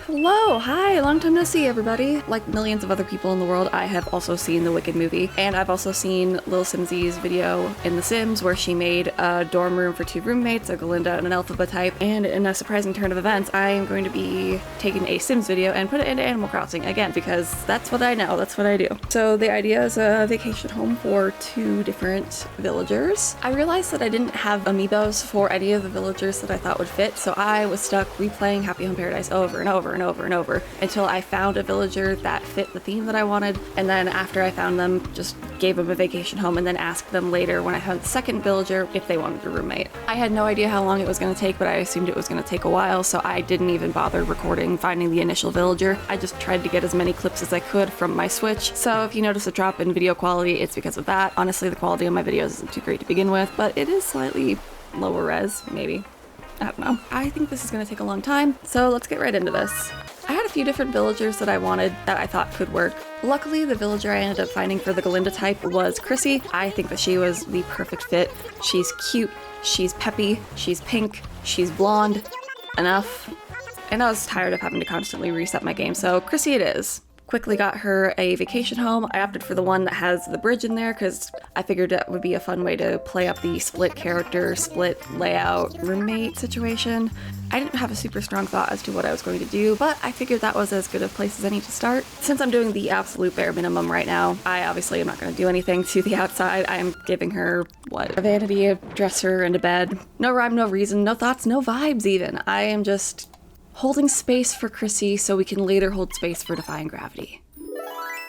Hello, hi, long time no see everybody. Like millions of other people in the world, I have also seen the Wicked movie, and I've also seen lilsimsie's video in The Sims where she made a dorm room for two roommates, a Galinda and an Elphaba type, and in a surprising turn of events, I am going to be taking a Sims video and put it into Animal Crossing again, because that's what I know, that's what I do. So the idea is a vacation home for two different villagers. I realized that I didn't have amiibos for any of the villagers that I thought would fit, so I was stuck replaying Happy Home Paradise over and over and over and over until I found a villager that fit the theme that I wanted, and then after I found them, just gave them a vacation home and then asked them later when I found the second villager if they wanted a roommate. I had no idea how long it was going to take, but I assumed it was going to take a while, so I didn't even bother recording finding the initial villager. I just tried to get as many clips as I could from my Switch, so if you notice a drop in video quality, it's because of that. Honestly, the quality of my videos isn't too great to begin with, but it is slightly lower res, maybe. I don't know. I think this is going to take a long time, so let's get right into this. I had a few different villagers that I wanted that I thought could work. Luckily, the villager I ended up finding for the Galinda type was Chrissy. I think that she was the perfect fit. She's cute, she's peppy, she's pink, she's blonde. Enough. And I was tired of having to constantly reset my game, so Chrissy it is. Quickly got her a vacation home. I opted for the one that has the bridge in there because I figured that would be a fun way to play up the split character, split layout, roommate situation. I didn't have a super strong thought as to what I was going to do, but I figured that was as good a place as any to start. Since I'm doing the absolute bare minimum right now, I obviously am not going to do anything to the outside. I am giving her, a vanity, a dresser, and a bed. No rhyme, no reason, no thoughts, no vibes even. I am just holding space for Chrissy so we can later hold space for Defying Gravity.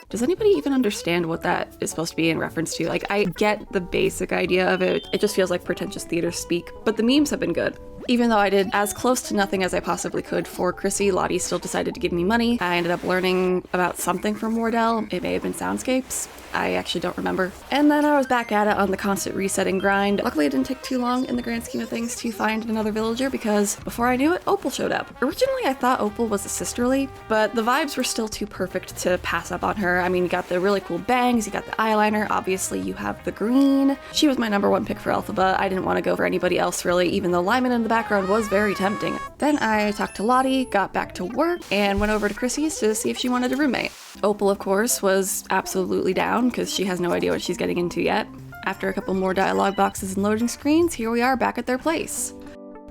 Does anybody even understand what that is supposed to be in reference to? Like, I get the basic idea of it. It just feels like pretentious theater speak, but the memes have been good. Even though I did as close to nothing as I possibly could for Chrissy, Lottie still decided to give me money. I ended up learning about something from Wardell. It may have been soundscapes. I actually don't remember. And then I was back at it on the constant resetting grind. Luckily, it didn't take too long in the grand scheme of things to find another villager because before I knew it, Opal showed up. Originally, I thought Opal was a sisterly, but the vibes were still too perfect to pass up on her. I mean, you got the really cool bangs, you got the eyeliner, obviously you have the green. She was my number one pick for Elphaba. I didn't want to go for anybody else really, even though Lyman in the background was very tempting. Then I talked to Lottie, got back to work, and went over to Chrissy's to see if she wanted a roommate. Opal, of course, was absolutely down because she has no idea what she's getting into yet. After a couple more dialogue boxes and loading screens, here we are back at their place.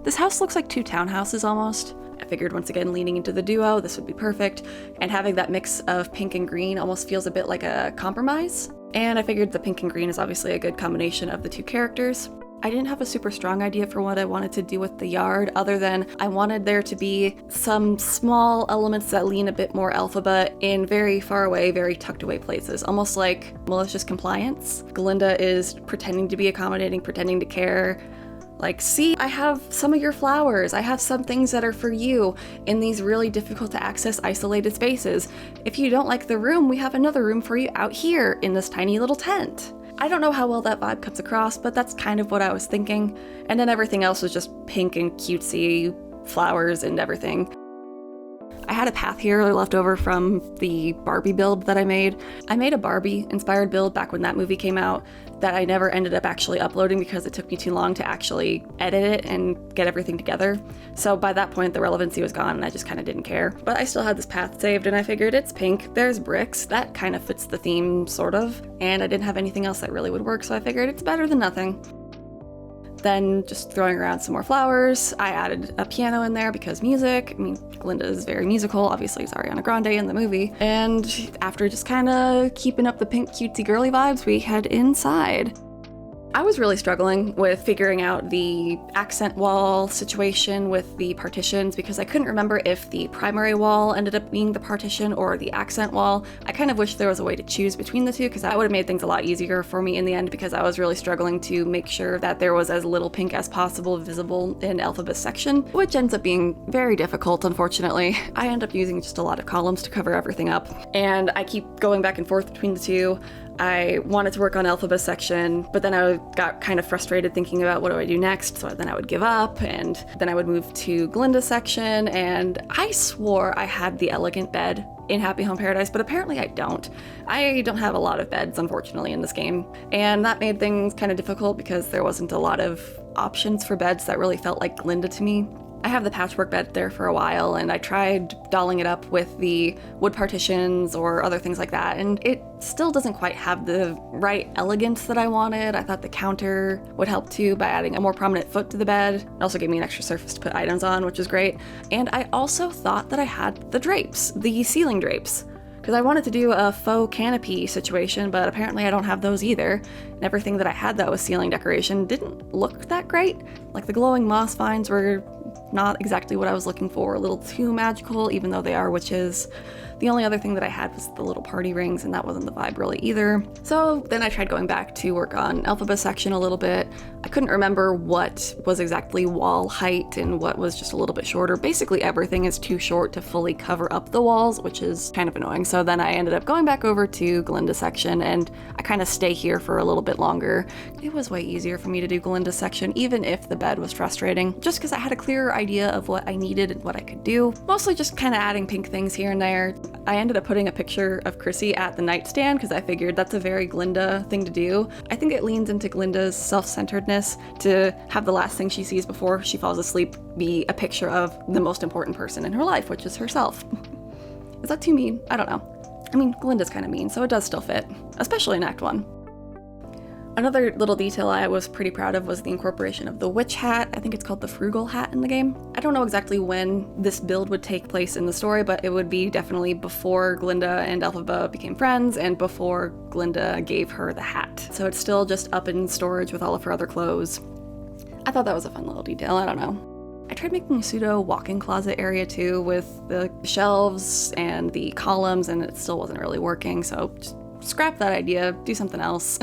This house looks like two townhouses almost. I figured once again leaning into the duo, this would be perfect, and having that mix of pink and green almost feels a bit like a compromise. And I figured the pink and green is obviously a good combination of the two characters. I didn't have a super strong idea for what I wanted to do with the yard, other than I wanted there to be some small elements that lean a bit more Elphaba in very far away, very tucked away places, almost like malicious compliance. Galinda is pretending to be accommodating, pretending to care. Like, see, I have some of your flowers. I have some things that are for you in these really difficult to access isolated spaces. If you don't like the room, we have another room for you out here in this tiny little tent. I don't know how well that vibe comes across, but that's kind of what I was thinking. And then everything else was just pink and cutesy flowers and everything. I had a path here left over from the Barbie build that I made. I made a Barbie-inspired build back when that movie came out that I never ended up actually uploading because it took me too long to actually edit it and get everything together. So by that point, the relevancy was gone and I just kind of didn't care. But I still had this path saved and I figured it's pink, there's bricks, that kind of fits the theme, sort of. And I didn't have anything else that really would work, so I figured it's better than nothing. Then just throwing around some more flowers. I added a piano in there because music. I mean, Galinda is very musical, obviously it's Ariana Grande in the movie. And after just kind of keeping up the pink cutesy girly vibes, we head inside. I was really struggling with figuring out the accent wall situation with the partitions because I couldn't remember if the primary wall ended up being the partition or the accent wall. I kind of wish there was a way to choose between the two because that would have made things a lot easier for me in the end because I was really struggling to make sure that there was as little pink as possible visible in Elphaba's section, which ends up being very difficult, unfortunately. I end up using just a lot of columns to cover everything up, and I keep going back and forth between the two. I wanted to work on Elphaba's section, but then I got kind of frustrated thinking about what do I do next, so then I would give up, and then I would move to Galinda's section, and I swore I had the elegant bed in Happy Home Paradise, but apparently I don't. I don't have a lot of beds, unfortunately, in this game, and that made things kind of difficult because there wasn't a lot of options for beds that really felt like Galinda to me. I have the patchwork bed there for a while, and I tried dolling it up with the wood partitions or other things like that, and it still doesn't quite have the right elegance that I wanted. I thought the counter would help too by adding a more prominent foot to the bed. It also gave me an extra surface to put items on, which is great. And I also thought that I had the drapes, the ceiling drapes, because I wanted to do a faux canopy situation, but apparently I don't have those either. And everything that I had that was ceiling decoration didn't look that great. Like the glowing moss vines were not exactly what I was looking for, a little too magical, even though they are witches. The only other thing that I had was the little party rings, and that wasn't the vibe really either. So then I tried going back to work on Elphaba section a little bit. I couldn't remember what was exactly wall height and what was just a little bit shorter. Basically everything is too short to fully cover up the walls, which is kind of annoying. So then I ended up going back over to Galinda section, and I kind of stay here for a little bit longer. It was way easier for me to do Galinda section, even if the bed was frustrating, just because I had a clearer idea of what I needed and what I could do. Mostly just kind of adding pink things here and there. I ended up putting a picture of Chrissy at the nightstand because I figured that's a very Galinda thing to do. I think it leans into Galinda's self-centeredness to have the last thing she sees before she falls asleep be a picture of the most important person in her life, which is herself. Is that too mean? I don't know. I mean, Galinda's kind of mean, so it does still fit, especially in Act 1. Another little detail I was pretty proud of was the incorporation of the witch hat. I think it's called the frugal hat in the game. I don't know exactly when this build would take place in the story, but it would be definitely before Galinda and Elphaba became friends and before Galinda gave her the hat. So it's still just up in storage with all of her other clothes. I thought that was a fun little detail, I don't know. I tried making a pseudo walk-in closet area too with the shelves and the columns, and it still wasn't really working, so just scrap that idea, do something else.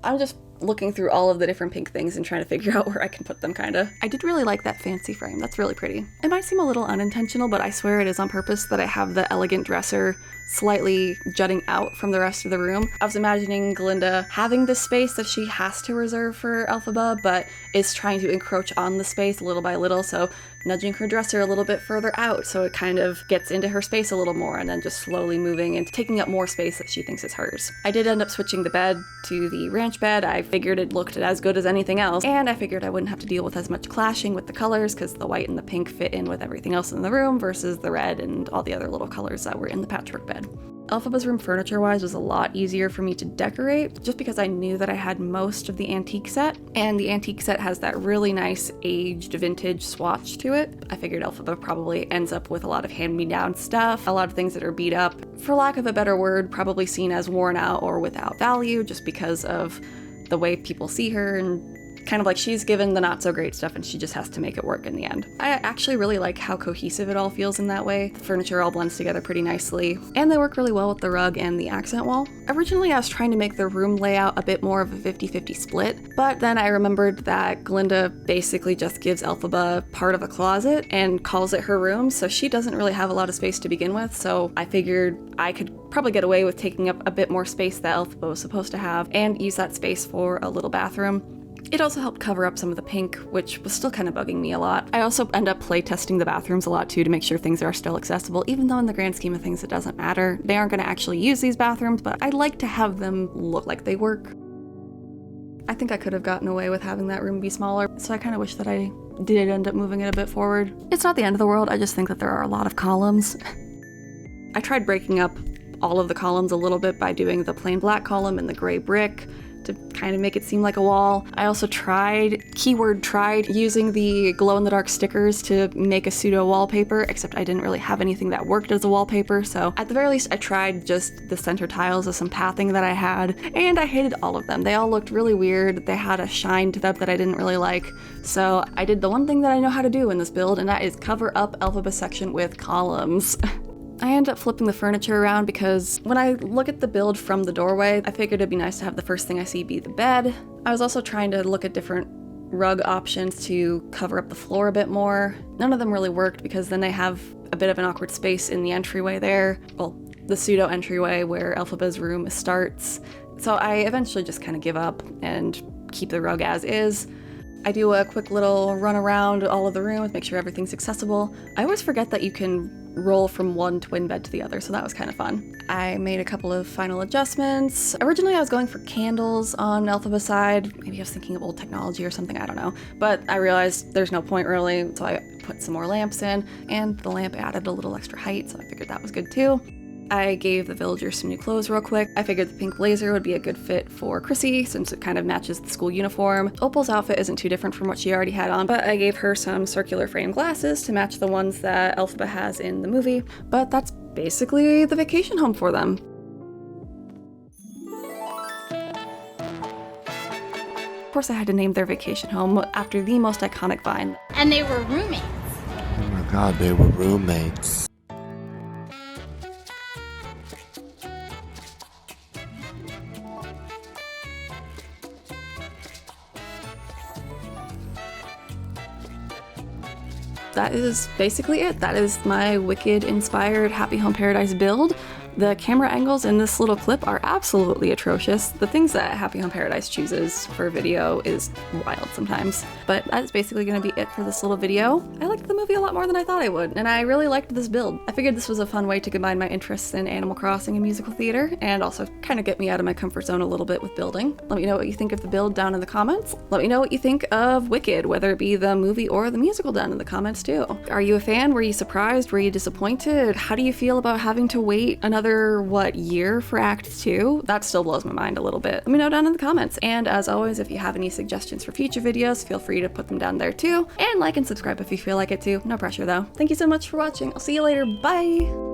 I'm just looking through all of the different pink things and trying to figure out where I can put them, kinda. I did really like that fancy frame. That's really pretty. It might seem a little unintentional, but I swear it is on purpose that I have the elegant dresser slightly jutting out from the rest of the room. I was imagining Galinda having this space that she has to reserve for Elphaba, but is trying to encroach on the space little by little, so nudging her dresser a little bit further out so it kind of gets into her space a little more, and then just slowly moving and taking up more space that she thinks is hers. I did end up switching the bed to the ranch bed. I figured it looked as good as anything else, and I figured I wouldn't have to deal with as much clashing with the colors because the white and the pink fit in with everything else in the room versus the red and all the other little colors that were in the patchwork bed. Elphaba's room furniture-wise was a lot easier for me to decorate just because I knew that I had most of the antique set, and the antique set has that really nice aged vintage swatch to it. I figured Elphaba probably ends up with a lot of hand-me-down stuff, a lot of things that are beat up, for lack of a better word, probably seen as worn out or without value just because of the way people see her, and kind of like she's given the not so great stuff and she just has to make it work in the end. I actually really like how cohesive it all feels in that way. The furniture all blends together pretty nicely, and they work really well with the rug and the accent wall. Originally I was trying to make the room layout a bit more of a 50-50 split, but then I remembered that Galinda basically just gives Elphaba part of a closet and calls it her room, so she doesn't really have a lot of space to begin with, so I figured I could probably get away with taking up a bit more space that Elphaba was supposed to have and use that space for a little bathroom. It also helped cover up some of the pink, which was still kind of bugging me a lot. I also end up playtesting the bathrooms a lot too to make sure things are still accessible, even though in the grand scheme of things it doesn't matter. They aren't going to actually use these bathrooms, but I like to have them look like they work. I think I could have gotten away with having that room be smaller, so I kind of wish that I did end up moving it a bit forward. It's not the end of the world, I just think that there are a lot of columns. I tried breaking up all of the columns a little bit by doing the plain black column and the gray brick to kind of make it seem like a wall. I also tried, keyword tried, using the glow-in-the-dark stickers to make a pseudo wallpaper, except I didn't really have anything that worked as a wallpaper, so at the very least I tried just the center tiles of some pathing that I had, and I hated all of them. They all looked really weird, they had a shine to them that I didn't really like, so I did the one thing that I know how to do in this build, and that is cover up Elphaba section with columns. I end up flipping the furniture around because when I look at the build from the doorway, I figured it'd be nice to have the first thing I see be the bed. I was also trying to look at different rug options to cover up the floor a bit more. None of them really worked because then they have a bit of an awkward space in the entryway there. Well, the pseudo entryway where Elphaba's room starts. So I eventually just kind of give up and keep the rug as is. I do a quick little run around all of the rooms, make sure everything's accessible. I always forget that you can roll from one twin bed to the other, so that was kind of fun. I made a couple of final adjustments. Originally I was going for candles on Elphaba's side. Maybe I was thinking of old technology or something, I don't know. But I realized there's no point really, so I put some more lamps in, and the lamp added a little extra height, so I figured that was good too. I gave the villagers some new clothes real quick. I figured the pink blazer would be a good fit for Chrissy since it kind of matches the school uniform. Opal's outfit isn't too different from what she already had on, but I gave her some circular frame glasses to match the ones that Elphaba has in the movie. But that's basically the vacation home for them. Of course I had to name their vacation home after the most iconic vine. And they were roommates. Oh my god, they were roommates. That is basically it. That is my Wicked inspired Happy Home Paradise build. The camera angles in this little clip are absolutely atrocious. The things that Happy Home Paradise chooses for video is wild sometimes. But that's basically going to be it for this little video. I liked the movie a lot more than I thought I would, and I really liked this build. I figured this was a fun way to combine my interests in Animal Crossing and musical theater, and also kind of get me out of my comfort zone a little bit with building. Let me know what you think of the build down in the comments. Let me know what you think of Wicked, whether it be the movie or the musical, down in the comments too. Are you a fan? Were you surprised? Were you disappointed? How do you feel about having to wait another year for Act 2? That still blows my mind a little bit. Let me know down in the comments. And as always, if you have any suggestions for future videos, feel free to put them down there too. And like and subscribe if you feel like it too. No pressure though. Thank you so much for watching. I'll see you later. Bye!